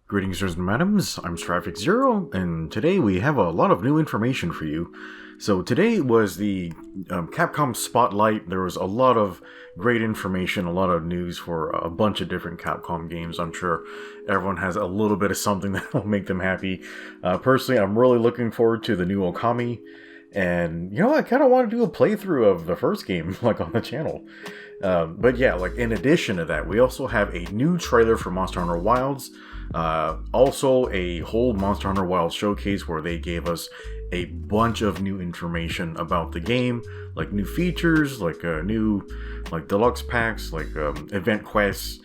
Greetings, sirs and madams. I'm Straffic Zero, and today we have a lot of new information for you. So today was the Capcom Spotlight. There was a lot of great information, a lot of news for a bunch of different Capcom games. I'm sure everyone has a little bit of something that will make them happy. Personally, I'm really looking forward to the new Okami. And, you know, I kind of want to do a playthrough of the first game, like, on the channel. But yeah, like, in addition to that, we also have a new trailer for Monster Hunter Wilds. Also a whole Monster Hunter Wilds showcase where they gave us a bunch of new information about the game, like new features, like new like deluxe packs, like event quests,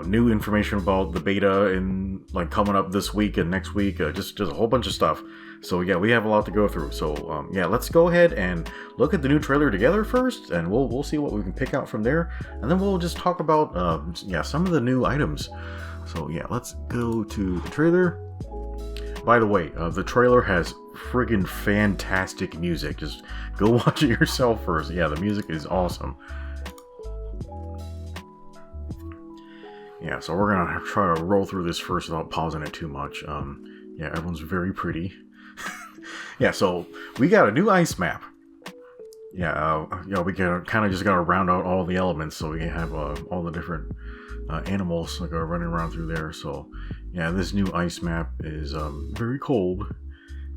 new information about the beta and like coming up this week and next week, just a whole bunch of stuff. So yeah, we have a lot to go through. So yeah, let's go ahead and look at the new trailer together first, and we'll see what we can pick out from there, and then we'll just talk about some of the new items. So yeah, let's go to the trailer. By the way, the trailer has friggin' fantastic music. Just go watch it yourself first. Yeah, the music is awesome. Yeah, so we're gonna try to roll through this first without pausing it too much. Yeah, everyone's very pretty. Yeah, so we got a new ice map. Yeah, we kind of just gotta round out all the elements so we have all the different animals like running around through there. So yeah, this new ice map is very cold.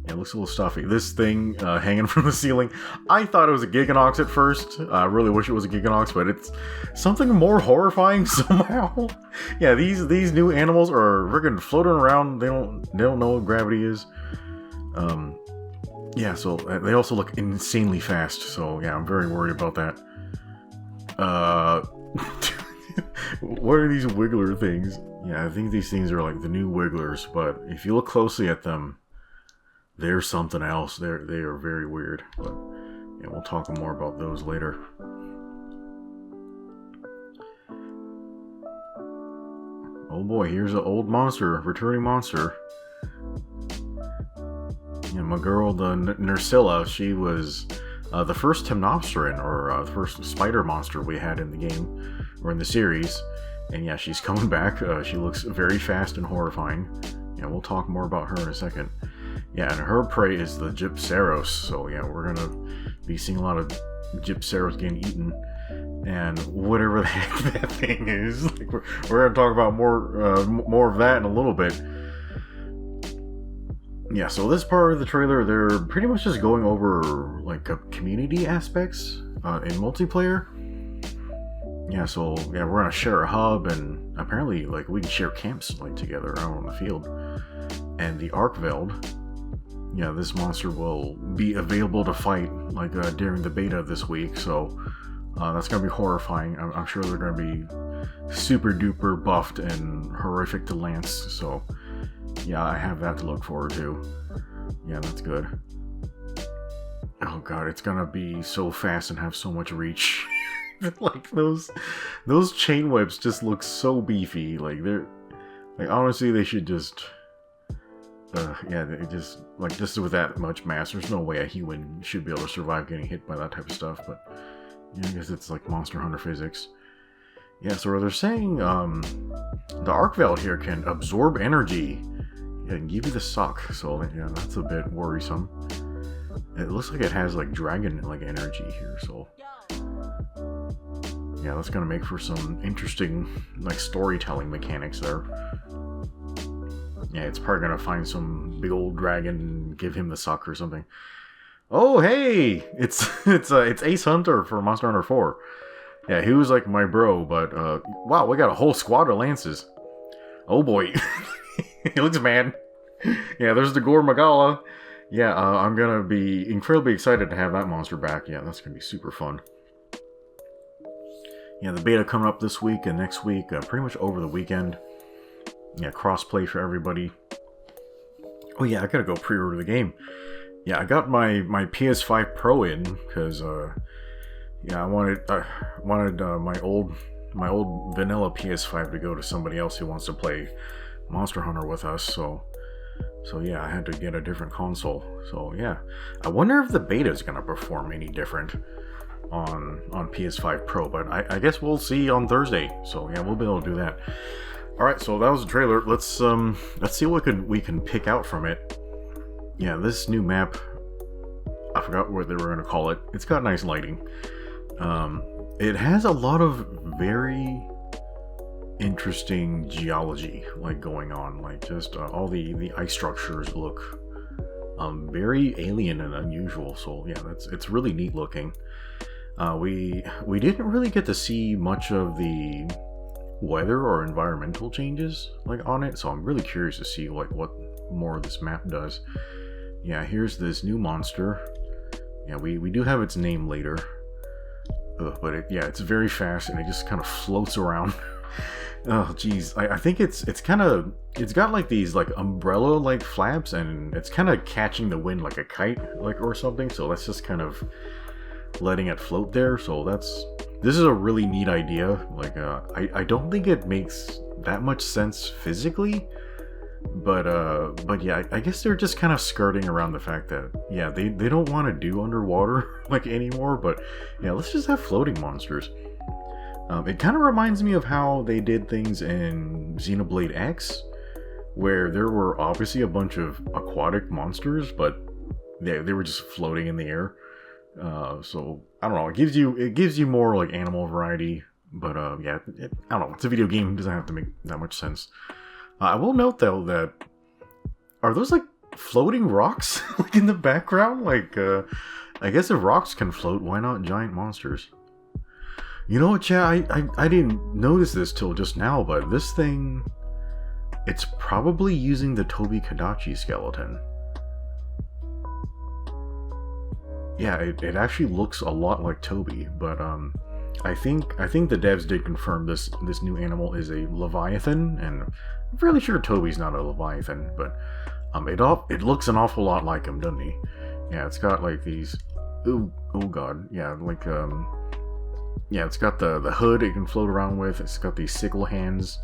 Yeah, it looks a little stuffy. This thing hanging from the ceiling, I thought it was a Giganox at first. I really wish it was a Giganox, but it's something more horrifying somehow. Yeah, these new animals are freaking floating around. They don't know what gravity is. Yeah, so they also look insanely fast. So yeah, I'm very worried about that. What are these wiggler things? Yeah, I think these things are like the new wigglers, but if you look closely at them, they're something else. They are very weird. But yeah, we'll talk more about those later. Oh boy, here's an old monster, returning monster. Yeah, my girl, the Nursilla, she was the first Temnopteran, or the first spider monster we had in the game, or in the series. And yeah, she's coming back. She looks very fast and horrifying. Yeah, we'll talk more about her in a second. Yeah, and her prey is the Gypceros. So yeah, we're gonna be seeing a lot of Gypceros getting eaten. And whatever the heck that thing is. Like, we're gonna talk about more of that in a little bit. Yeah, so this part of the trailer, they're pretty much just going over like community aspects in multiplayer. Yeah, so yeah, we're gonna share a hub, and apparently like we can share camps like together out on the field. And the Arkveld, yeah, this monster will be available to fight like during the beta this week. So that's gonna be horrifying. I'm sure they're gonna be super duper buffed and horrific to lance. So yeah, I have that to look forward to. Yeah, that's good. Oh god, it's gonna be so fast and have so much reach. Like those chain whips just look so beefy. Like they're like, honestly, they should just yeah, they just with that much mass, there's no way a human should be able to survive getting hit by that type of stuff. But yeah, I guess it's like Monster Hunter physics. Yeah, so they're saying the Arkveld here can absorb energy and give you the suck. So yeah, that's a bit worrisome. It looks like it has like dragon like energy here. So yeah, that's gonna make for some interesting like storytelling mechanics there. Yeah, it's probably gonna find some big old dragon and give him the suck or something. Oh hey, it's Ace Hunter for Monster Hunter 4. Yeah, he was like my bro, but wow, we got a whole squad of lances. Oh boy, he looks mad. Yeah, there's the Gore Magala. Yeah, I'm gonna be incredibly excited to have that monster back. Yeah, that's gonna be super fun. Yeah, the beta coming up this week and next week, pretty much over the weekend. Yeah, cross-play for everybody. Oh yeah, I gotta go pre-order the game. Yeah, I got my PS5 Pro in because yeah, I wanted my old vanilla PS5 to go to somebody else who wants to play Monster Hunter with us. So yeah, I had to get a different console. So yeah, I wonder if the beta is gonna perform any different on PS5 Pro, but I guess we'll see on Thursday. So yeah, we'll be able to do that. All right, so that was the trailer. Let's see what we can pick out from it. Yeah, this new map, I forgot what they were gonna call it. It's got nice lighting. It has a lot of very interesting geology like going on, like just all the ice structures look very alien and unusual. So yeah, it's really neat looking. We didn't really get to see much of the weather or environmental changes like on it, so I'm really curious to see like what more of this map does. Yeah, here's this new monster. Yeah, we do have its name later. But it's very fast and it just kind of floats around. Oh geez, I think it's got like these like umbrella like flaps, and it's kind of catching the wind like a kite, like, or something. So that's just kind of letting it float there. So this is a really neat idea. Like I don't think it makes that much sense physically, but yeah, I guess they're just kind of skirting around the fact that yeah, they don't want to do underwater like anymore. But yeah, let's just have floating monsters. It kind of reminds me of how they did things in Xenoblade X, where there were obviously a bunch of aquatic monsters, but they were just floating in the air. So I don't know. It gives you more like animal variety, but yeah, I don't know. It's a video game. It doesn't have to make that much sense. I will note though that are those like floating rocks like in the background? Like I guess if rocks can float, why not giant monsters? You know what, chat? I didn't notice this till just now, but this thing, it's probably using the Tobi Kadachi skeleton. Yeah, it actually looks a lot like Tobi, but I think the devs did confirm this new animal is a Leviathan, and I'm fairly sure Tobi's not a Leviathan, but it looks an awful lot like him, doesn't he? Yeah, it's got like these, oh god, yeah, like yeah, it's got the hood it can float around with. It's got these sickle hands,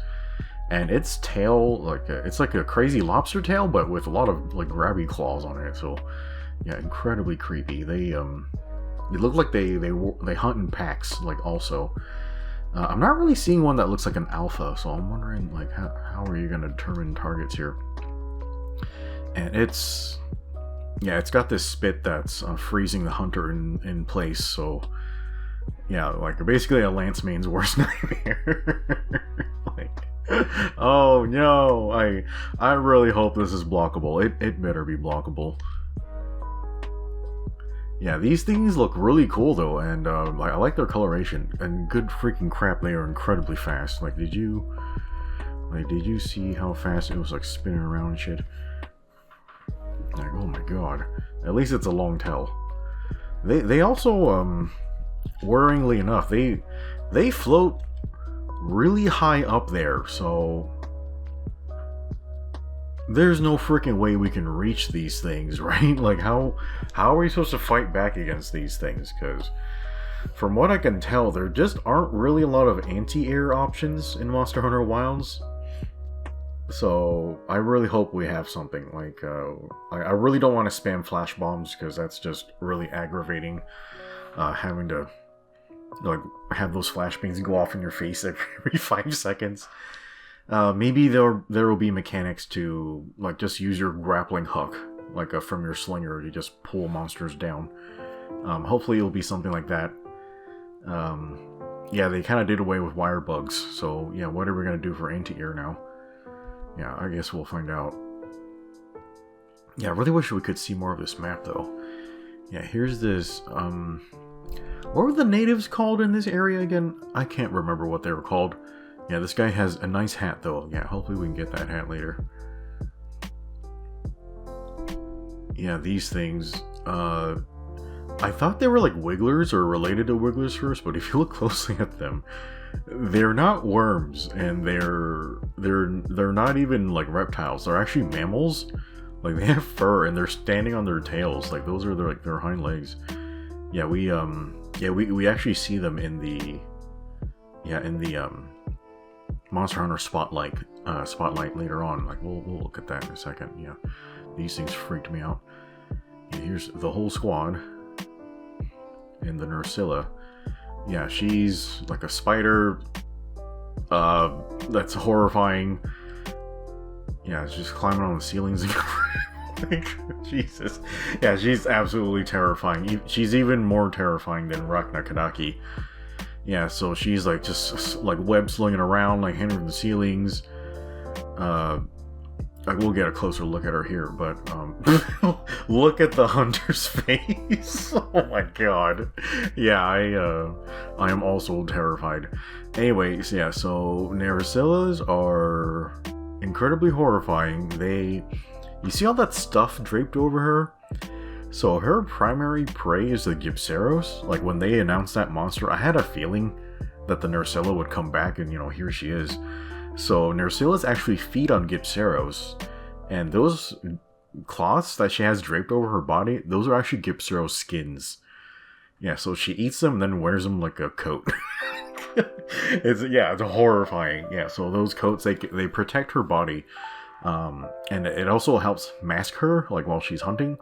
and its tail, like it's like a crazy lobster tail, but with a lot of like grabby claws on it. So yeah, incredibly creepy. They look like they hunt in packs. Like also, I'm not really seeing one that looks like an alpha, so I'm wondering like how are you gonna determine targets here? And it's got this spit that's freezing the hunter in place. So. Yeah, like basically a Lance Main's worst nightmare. Like, oh no, I really hope this is blockable. It better be blockable. Yeah, these things look really cool though, and I like their coloration. And good freaking crap, they are incredibly fast. Like, did you see how fast it was like spinning around and shit? Like, oh my god. At least it's a long tail. They also worryingly enough, they float really high up there, so there's no freaking way we can reach these things, right? Like how are we supposed to fight back against these things? Because from what I can tell, there just aren't really a lot of anti-air options in Monster Hunter Wilds. So I really hope we have something like I really don't want to spam flash bombs, because that's just really aggravating. Having to like have those flashbangs go off in your face every 5 seconds. Maybe there will be mechanics to like just use your grappling hook, like from your slinger, to just pull monsters down. Hopefully it'll be something like that. Yeah, they kind of did away with wire bugs, so yeah, what are we gonna do for anti-air now? Yeah, I guess we'll find out. Yeah, I really wish we could see more of this map though. Yeah, here's this what were the natives called in this area again? I can't remember what they were called. Yeah, this guy has a nice hat though. Yeah, hopefully we can get that hat later. Yeah, these things, I thought they were like wigglers or related to wigglers first, but if you look closely at them, they're not worms, and they're not even like reptiles. They're actually mammals. Like, they have fur and they're standing on their tails. Like, those are their hind legs. Yeah, we actually see them in the Monster Hunter spotlight later on. Like, we'll look at that in a second. Yeah, these things freaked me out. And here's the whole squad. And the Nursilla. Yeah, she's like a spider. That's horrifying. Yeah, it's just climbing on the ceilings. Jesus. Yeah, she's absolutely terrifying. She's even more terrifying than Rachna Kadaki. Yeah, so she's like just like web slinging around, like hanging from the ceilings. I will get a closer look at her here, but look at the hunter's face. Oh my god. Yeah, I am also terrified. Anyways, yeah, so Nerusillas are incredibly horrifying. You see all that stuff draped over her? So her primary prey is the Gipceros. Like when they announced that monster, I had a feeling that the Nersilla would come back and, here she is. So Nersillas actually feed on Gipceros, and those cloths that she has draped over her body, those are actually Gipceros skins. Yeah, so she eats them and then wears them like a coat. It's horrifying. Yeah, so those coats, they protect her body, and it also helps mask her like while she's hunting.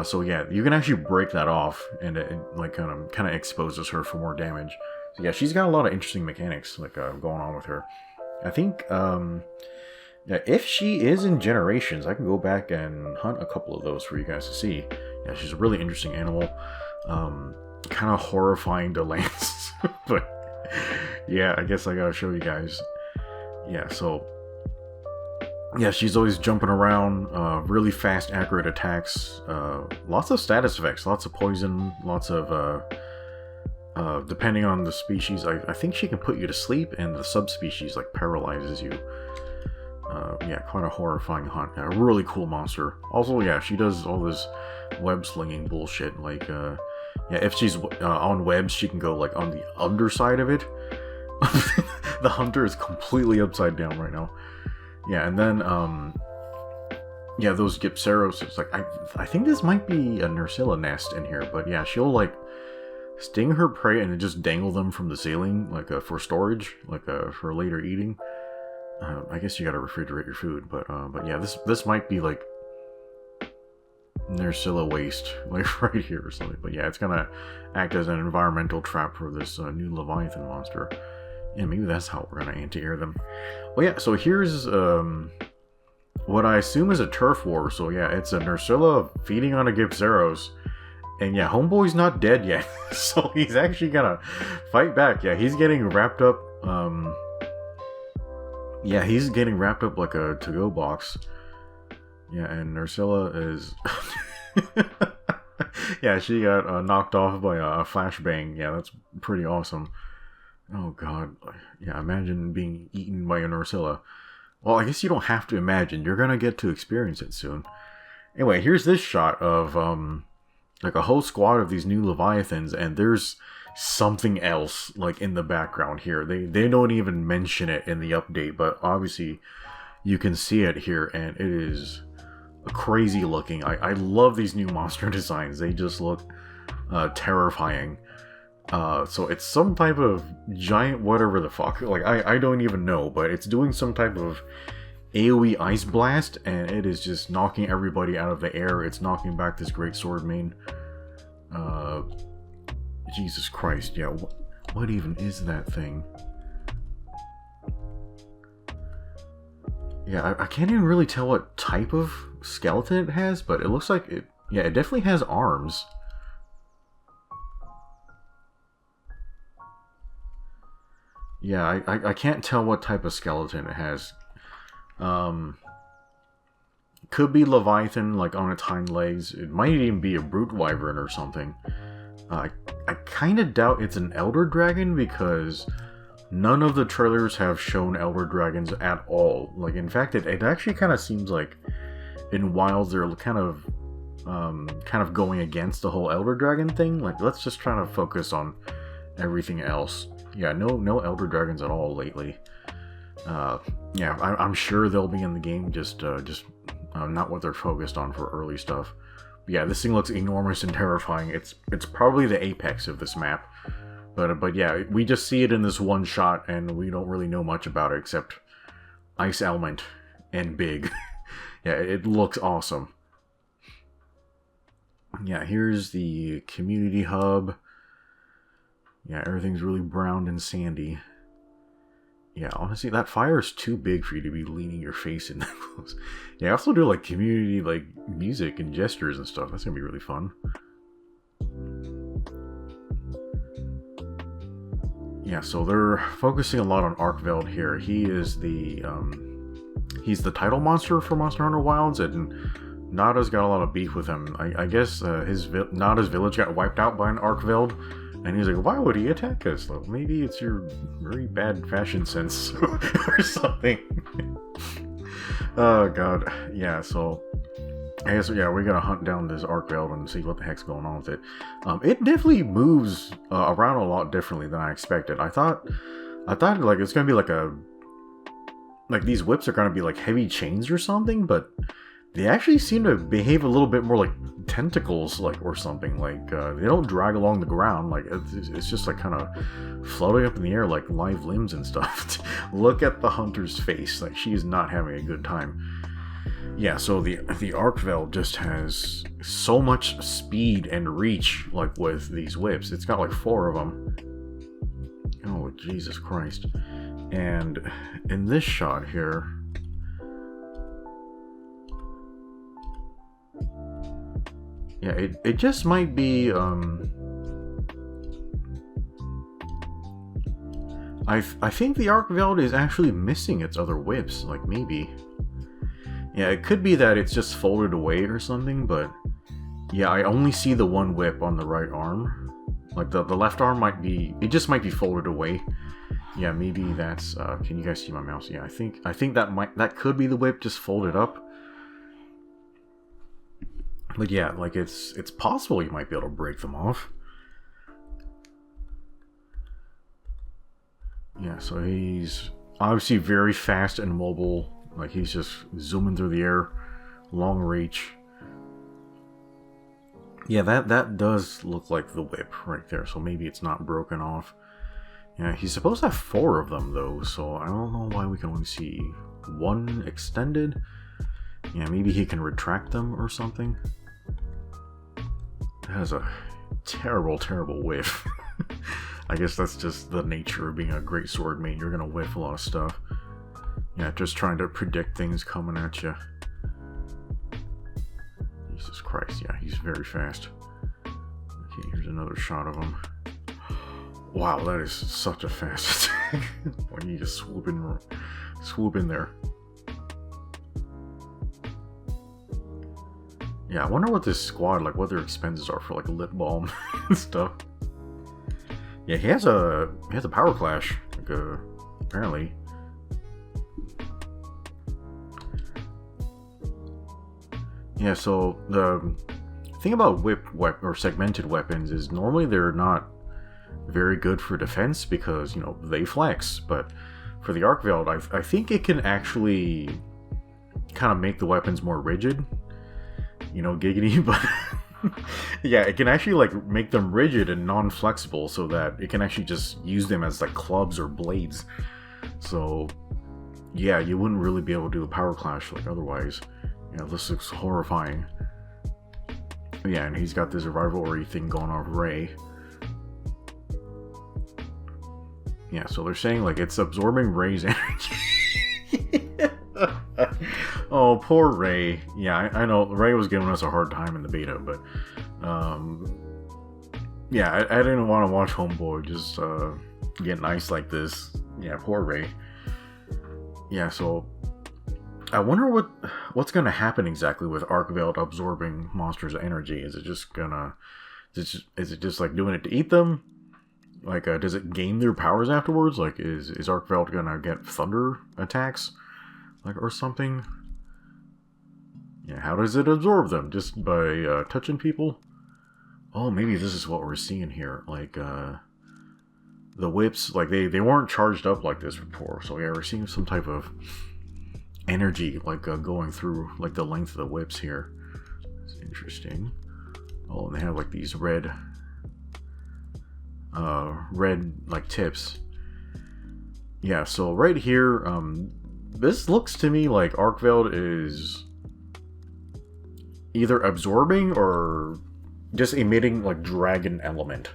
So yeah, you can actually break that off, and it like kind of exposes her for more damage. So yeah, she's got a lot of interesting mechanics like going on with her. I think if she is in Generations, I can go back and hunt a couple of those for you guys to see. Yeah, she's a really interesting animal. Kind of horrifying to Lance, but yeah, I guess I gotta show you guys. Yeah, so yeah, she's always jumping around, really fast, accurate attacks, lots of status effects, lots of poison, lots of, depending on the species, I think she can put you to sleep, and the subspecies, like, paralyzes you. Yeah, quite a horrifying hunt. Yeah, a really cool monster. Also, yeah, she does all this web-slinging bullshit, like, yeah, if she's on webs, she can go, like, on the underside of it. The hunter is completely upside down right now. Yeah, and then, yeah, those Gipceros, it's like, I think this might be a Nersilla nest in here, but yeah, she'll, like, sting her prey and then just dangle them from the ceiling, like, for storage, like, for later eating. I guess you gotta refrigerate your food, but yeah, this might be, like, Nersilla waste, like, right here or something, but yeah, it's gonna act as an environmental trap for this new Leviathan monster. Yeah, maybe that's how we're gonna anti-air them. Well, yeah, so here's what I assume is a turf war. So yeah, it's a Nersilla feeding on a Gipceros. And yeah, homeboy's not dead yet. So he's actually gonna fight back. Yeah, he's getting wrapped up. Yeah, he's getting wrapped up like a to-go box. Yeah, and Nersilla is... yeah, she got knocked off by a flashbang. Yeah, that's pretty awesome. Oh god. Yeah, imagine being eaten by a Nersilla. Well, I guess you don't have to imagine. You're gonna get to experience it soon. Anyway, here's this shot of, like a whole squad of these new Leviathans, and there's something else, like, in the background here. They don't even mention it in the update, but obviously you can see it here, and it is crazy looking. I love these new monster designs. They just look terrifying. So it's some type of giant whatever the fuck. Like, I don't even know, but it's doing some type of AoE ice blast, and it is just knocking everybody out of the air. It's knocking back this great sword main. Jesus Christ, yeah, what even is that thing? Yeah, I can't even really tell what type of skeleton it has, but it looks like it, yeah, it definitely has arms. Yeah, I can't tell what type of skeleton it has. Could be Leviathan, like, on its hind legs. It might even be a Brute Wyvern or something. I kind of doubt it's an Elder Dragon, because none of the trailers have shown Elder Dragons at all. Like, in fact, it actually kind of seems like in Wilds they're kind of going against the whole Elder Dragon thing. Like, let's just try to focus on everything else. Yeah, no Elder Dragons at all lately. Yeah, I'm sure they'll be in the game, just not what they're focused on for early stuff. But yeah, this thing looks enormous and terrifying. It's probably the apex of this map. But yeah, we just see it in this one shot, and we don't really know much about it except ice element and big. Yeah, it looks awesome. Yeah, here's the community hub. Yeah, everything's really brown and sandy. Yeah, honestly, that fire is too big for you to be leaning your face in that close. Yeah, I also do like community like music and gestures and stuff. That's gonna be really fun. Yeah, so they're focusing a lot on Arkveld here. He is he's the title monster for Monster Hunter Wilds, and Nada's got a lot of beef with him. I guess Nada's village got wiped out by an Arkveld, and he's like, why would he attack us? Well, maybe it's your very bad fashion sense or something. Oh god, yeah. So I guess we're gonna hunt down this Arkveld and see what the heck's going on with it. It definitely moves around a lot differently than I expected. I thought like it's gonna be like these whips are gonna be like heavy chains or something, but they actually seem to behave a little bit more like tentacles, like or something. Like they don't drag along the ground. Like it's just like kind of floating up in the air like live limbs and stuff. Look at the hunter's face. Like she is not having a good time. Yeah, so the Arkveld just has so much speed and reach, like with these whips. It's got like 4 of them. Oh, Jesus Christ. And in this shot here, yeah, it just might be, I think the Arkveld is actually missing its other whips, like maybe. Yeah, it could be that it's just folded away or something, but yeah, I only see the one whip on the right arm. Like the left arm might be, it just might be folded away. Yeah, maybe that's, can you guys see my mouse? Yeah, I think that could be the whip just folded up. But yeah, like it's possible you might be able to break them off. Yeah, so he's obviously very fast and mobile. Like he's just zooming through the air, long reach. Yeah, that does look like the whip right there. So maybe it's not broken off. Yeah, he's supposed to have 4 of them though. So I don't know why we can only see 1 extended. Yeah, maybe he can retract them or something. That is a terrible, terrible whiff. I guess that's just the nature of being a great sword mate. You're gonna whiff a lot of stuff. Yeah, just trying to predict things coming at you. Jesus Christ, yeah, he's very fast. Okay, here's another shot of him. Wow, that is such a fast attack. When you just swoop in there. Yeah, I wonder what this squad, like what their expenses are for like lip balm and stuff. Yeah, he has a power clash, like apparently. Yeah, so the thing about or segmented weapons is normally they're not very good for defense because, you know, they flex. But for the Arkveld, I think it can actually kind of make the weapons more rigid. You know, giggity, but yeah, it can actually like make them rigid and non-flexible so that it can actually just use them as like clubs or blades. So yeah, you wouldn't really be able to do a power clash like otherwise. Yeah, this looks horrifying. Yeah, and he's got this rivalry thing going on with Ray. Yeah, so they're saying like it's absorbing Ray's energy. Oh, poor Ray. Yeah, I know Ray was giving us a hard time in the beta, but yeah, I didn't want to watch Homeboy just get nice like this. Yeah, poor Ray. Yeah, so I wonder what's gonna happen exactly with Arkveld absorbing monsters' energy. Is it just gonna is it just like doing it to eat them? Like, does it gain their powers afterwards? Like, is Arkveld gonna get thunder attacks, like or something? Yeah, how does it absorb them? Just by touching people? Oh, maybe this is what we're seeing here. Like, the whips, like they weren't charged up like this before. So yeah, we're seeing some type of energy like going through like the length of the whips here. It's interesting. Oh, and they have like these red like tips. Yeah, so right here, this looks to me like Arkveld is either absorbing or just emitting like dragon element.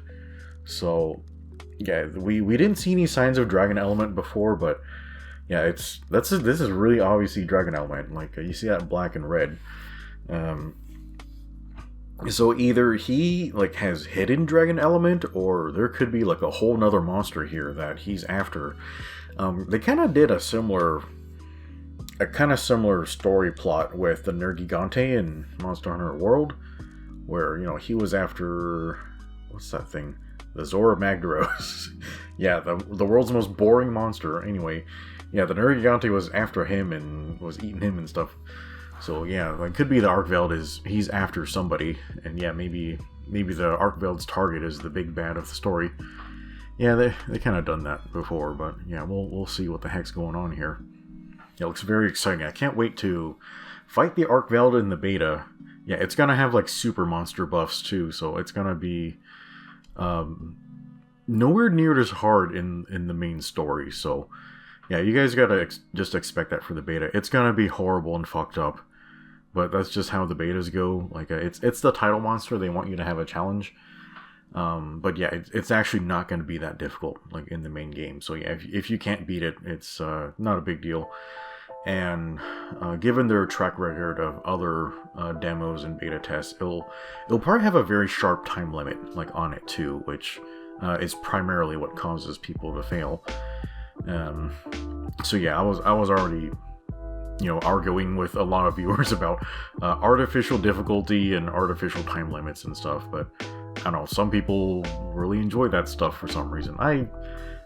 So yeah, we didn't see any signs of Dragon Element before, but yeah, this is really obviously Dragon Element. Like you see that black and red. So either he like has hidden Dragon Element, or there could be like a whole nother monster here that he's after. They kind of did a kind of similar story plot with the Nergigante in Monster Hunter World, where he was after, what's that thing? The Zora Magdaros. Yeah, the world's most boring monster. Anyway, yeah, the Nergigante was after him and was eating him and stuff. So yeah, it could be the Arkveld he's after somebody, and yeah, maybe the Arkveld's target is the big bad of the story. Yeah, they kind of done that before, but yeah, we'll see what the heck's going on here. Yeah, it looks very exciting. I can't wait to fight the Arkveld in the beta. Yeah, it's gonna have like super monster buffs too, so it's gonna be nowhere near as hard in the main story. So yeah, you guys gotta just expect that for the beta. It's gonna be horrible and fucked up, but that's just how the betas go. Like it's the title monster. They want you to have a challenge. But yeah, it's actually not going to be that difficult, like in the main game. So yeah, if you can't beat it, it's not a big deal. And given their track record of other demos and beta tests, it'll probably have a very sharp time limit, like on it too, which is primarily what causes people to fail. So yeah, I was already arguing with a lot of viewers about artificial difficulty and artificial time limits and stuff, but I don't know, some people really enjoy that stuff for some reason. I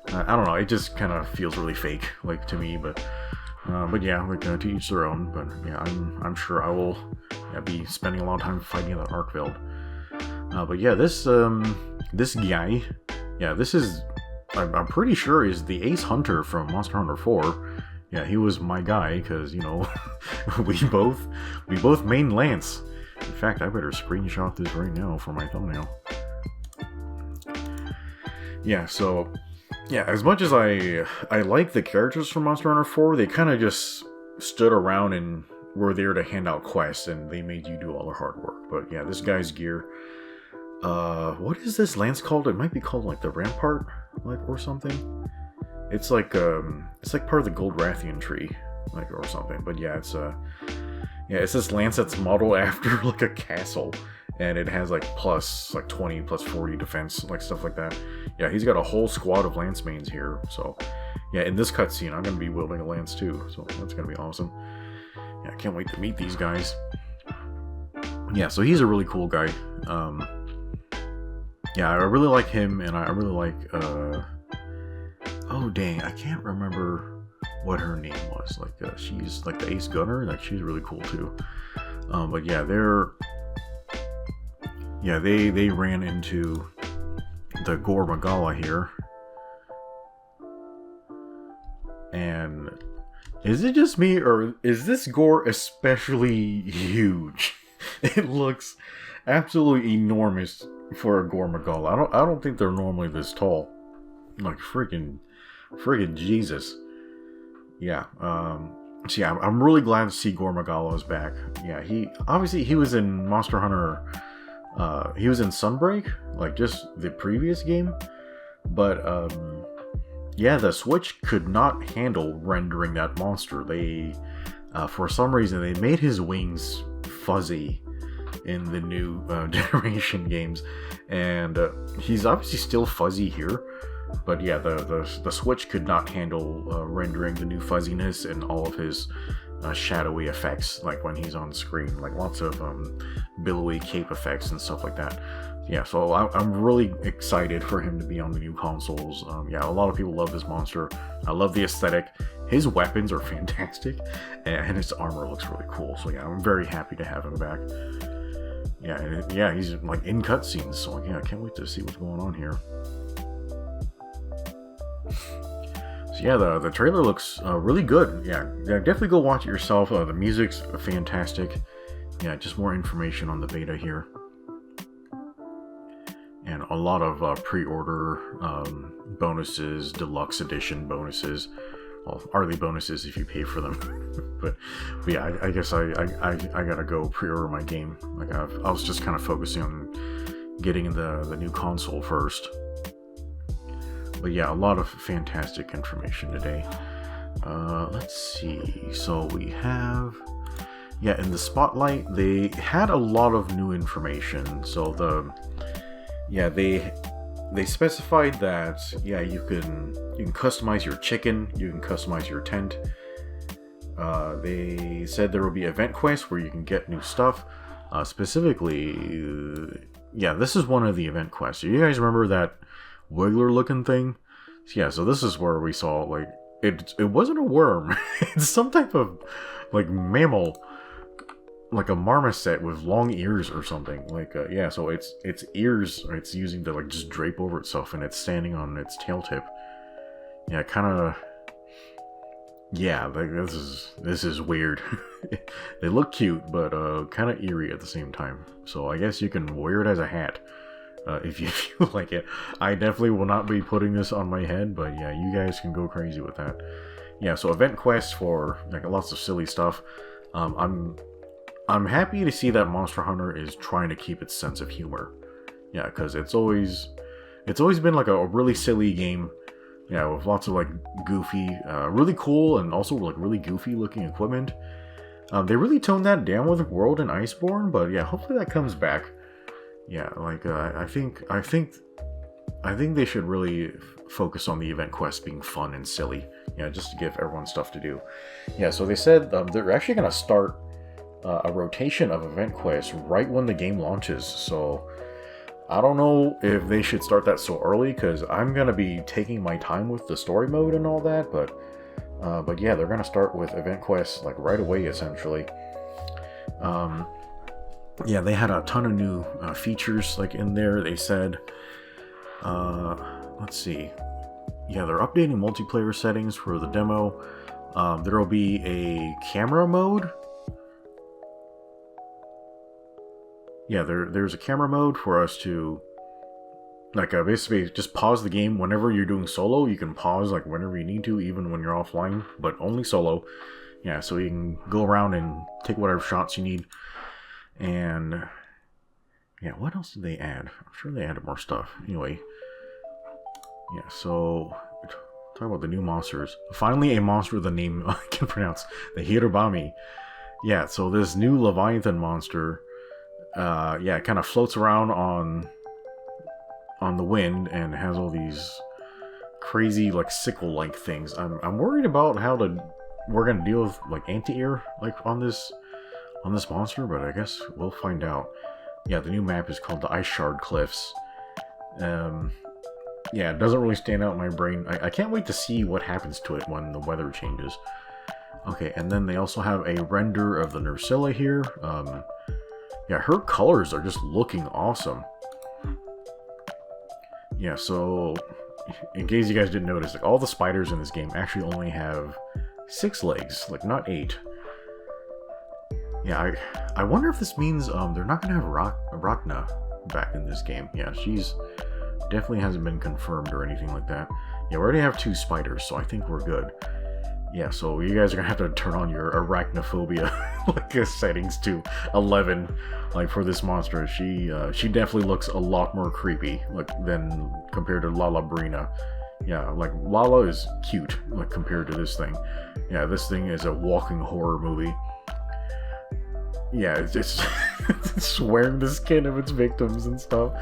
don't know, it just kind of feels really fake, like, to me, but yeah, like, to each their own. But yeah, I'm sure I will be spending a lot of time fighting the Arkveld. But yeah, this guy, yeah, this is, I'm pretty sure is the Ace Hunter from Monster Hunter 4. Yeah, he was my guy, because, we both main Lance. In fact, I better screenshot this right now for my thumbnail. Yeah, so, yeah, as much as I like the characters from Monster Hunter 4, they kind of just stood around and were there to hand out quests, and they made you do all the hard work. But yeah, this guy's gear. What is this lance called? It might be called, like, the Rampart, like, or something. It's like part of the Goldrathian tree, like, or something. But yeah, it's this lance that's modeled after like a castle, and it has like plus like 20 plus 40 defense, like stuff like that. Yeah, he's got a whole squad of lance mains here. So yeah, in this cutscene, I'm gonna be wielding a lance too, so that's gonna be awesome. Yeah, I can't wait to meet these guys. Yeah, so he's a really cool guy. Yeah, I really like him, and I really like oh dang, I can't remember what her name was. Like, she's like the Ace Gunner. Like, she's really cool too. But yeah, they ran into the Gore Magala here. And is it just me, or is this Gore especially huge? It looks absolutely enormous for a Gore Magala. I don't think they're normally this tall. Like, freaking Jesus. Yeah, so yeah, I'm really glad to see Gore Magala is back. Yeah, he was in Monster Hunter, he was in Sunbreak, like just the previous game, but yeah, the Switch could not handle rendering that monster. They, for some reason, they made his wings fuzzy in the new generation games, and he's obviously still fuzzy here. But yeah, the Switch could not handle rendering the new fuzziness and all of his shadowy effects, like when he's on screen, like lots of billowy cape effects and stuff like that. Yeah, so I'm really excited for him to be on the new consoles. Yeah, a lot of people love this monster. I love the aesthetic. His weapons are fantastic, and his armor looks really cool. So yeah, I'm very happy to have him back. Yeah, he's like in cutscenes, so yeah, I can't wait to see what's going on here. So yeah, the trailer looks really good. Yeah, definitely go watch it yourself. The music's fantastic. Yeah, just more information on the beta here. And a lot of pre-order bonuses, deluxe edition bonuses. Well, early bonuses if you pay for them. but yeah, I guess I gotta go pre-order my game. Like I was just kind of focusing on getting the new console first. But yeah, a lot of fantastic information today. Let's see. So we have, yeah, in the spotlight they had a lot of new information. So they specified that you can customize your chicken, you can customize your tent. They said there will be event quests where you can get new stuff. Specifically, this is one of the event quests. Do you guys remember that Wiggler looking thing? So this is where we saw, like, it wasn't a worm. It's some type of, like, mammal, like a marmoset with long ears or something. Like, so its ears, it's using to, like, just drape over itself, and it's standing on its tail tip. Yeah, kind of. Yeah, like, this is weird. They look cute, but kind of eerie at the same time. So I guess you can wear it as a hat if you like it. I definitely will not be putting this on my head, but yeah, you guys can go crazy with that. Yeah, so event quests for, like, lots of silly stuff. I'm happy to see that Monster Hunter is trying to keep its sense of humor. Yeah, because it's always been like a really silly game. Yeah, with lots of, like, goofy, really cool and also, like, really goofy looking equipment. They really toned that down with World and Iceborne, but yeah, hopefully that comes back. Yeah, like, I think they should really focus on the event quests being fun and silly. Yeah, just to give everyone stuff to do. Yeah, so they said they're actually going to start a rotation of event quests right when the game launches, so I don't know if they should start that so early, because I'm going to be taking my time with the story mode and all that, but yeah, they're going to start with event quests, like, right away, essentially. Yeah, they had a ton of new features, like, in there. They said, let's see. Yeah, they're updating multiplayer settings for the demo. There will be a camera mode. Yeah, there's a camera mode for us to, like, basically just pause the game whenever you're doing solo. You can pause, like, whenever you need to, even when you're offline, but only solo. Yeah, so you can go around and take whatever shots you need. And yeah, what else did they add? I'm sure they added more stuff. Anyway, yeah, so talk about the new monsters. Finally, a monster with a name I can pronounce, the Hirobami. Yeah, so this new Leviathan monster, it kind of floats around on the wind and has all these crazy, like, sickle-like things. I'm worried about how we're gonna deal with, like, anti-air, like, on this monster, but I guess we'll find out. Yeah, the new map is called the Ice Shard Cliffs. Yeah, it doesn't really stand out in my brain. I can't wait to see what happens to it when the weather changes. Okay, and then they also have a render of the Nursilla here. Yeah, her colors are just looking awesome. Yeah, so in case you guys didn't notice, like, all the spiders in this game actually only have 6 legs, like, not 8. Yeah, I wonder if this means they're not gonna have Rachna back in this game. Yeah, she's definitely hasn't been confirmed or anything like that. Yeah, we already have 2 spiders, so I think we're good. Yeah, so you guys are gonna have to turn on your arachnophobia like settings to 11, like, for this monster. She definitely looks a lot more creepy, like, than compared to Lala Brina. Yeah, like, Lala is cute, like, compared to this thing. Yeah, this thing is a walking horror movie. Yeah, it's it's wearing the skin of its victims and stuff.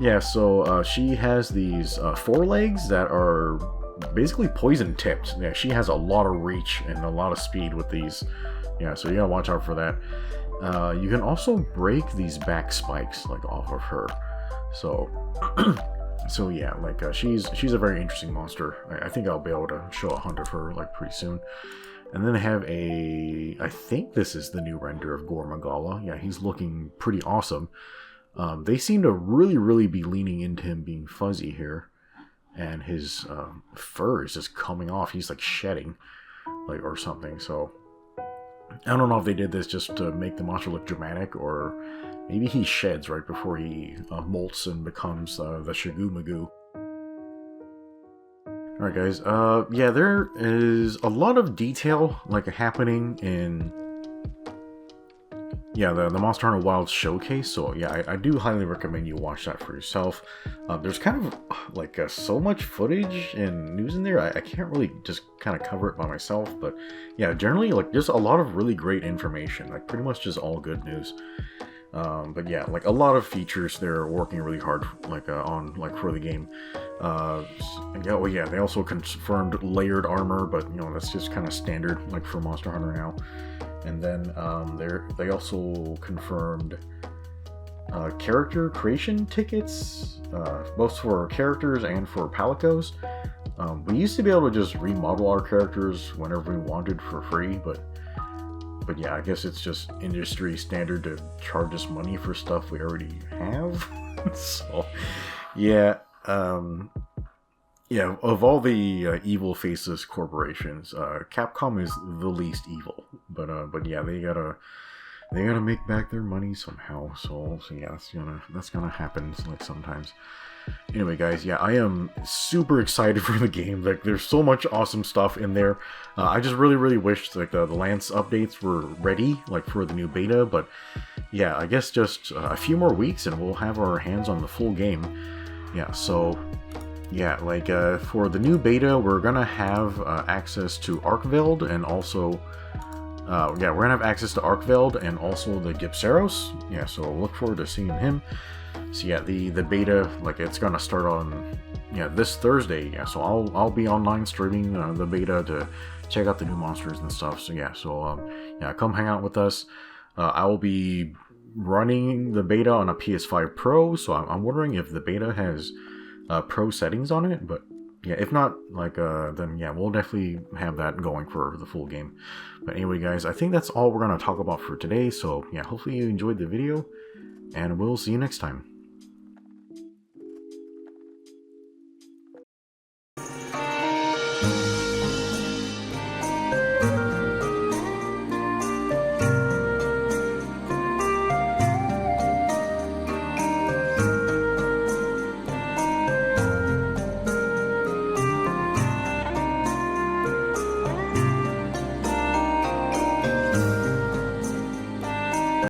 Yeah, so she has these forelegs that are basically poison tipped. Yeah, she has a lot of reach and a lot of speed with these. Yeah, so you gotta watch out for that. You can also break these back spikes, like, off of her. So, so yeah, like, she's a very interesting monster. I think I'll be able to show a hunt of her, like, pretty soon. And then they have I think this is the new render of Gormagala. Yeah, he's looking pretty awesome. They seem to really be leaning into him being fuzzy here. And his fur is just coming off. He's, like, shedding, like, or something. So I don't know if they did this just to make the monster look dramatic, or maybe he sheds right before he molts and becomes the Shagu-Magu. Alright, guys, yeah, there is a lot of detail, like, happening in yeah, the Monster Hunter Wilds showcase. So yeah, I do highly recommend you watch that for yourself. There's kind of like so much footage and news in there. I can't really just kind of cover it by myself, but yeah, generally like there's a lot of really great information. Like pretty much just all good news. But yeah, like a lot of features they're working really hard like on like for the game. Yeah, well, yeah, they also confirmed layered armor, but you know that's just kind of standard like for Monster Hunter now. And then they also confirmed character creation tickets, both for characters and for Palicos. We used to be able to just remodel our characters whenever we wanted for free, but yeah, I guess it's just industry standard to charge us money for stuff we already have. So, yeah, yeah. Of all the evil faceless corporations, Capcom is the least evil. But yeah, they gotta make back their money somehow. So yeah, that's gonna happen like sometimes. Anyway, guys, yeah, I am super excited for the game. Like, there's so much awesome stuff in there. I just really wish like the Lance updates were ready, like for the new beta. But yeah, I guess just a few more weeks and we'll have our hands on the full game. Yeah, so yeah, like for the new beta, we're gonna have access to Arkveld and also. Yeah, we're gonna have access to Arkveld and also the Gypceros. Yeah, so look forward to seeing him. So yeah, the beta, like it's gonna start on this Thursday. Yeah, so I'll be online streaming the beta to check out the new monsters and stuff. So yeah, yeah, come hang out with us. I will be running the beta on a PS5 Pro, so I'm wondering if the beta has pro settings on it, but yeah, if not, like, then yeah, we'll definitely have that going for the full game. But anyway, guys, I think that's all we're going to talk about for today. So yeah, hopefully you enjoyed the video, and we'll see you next time.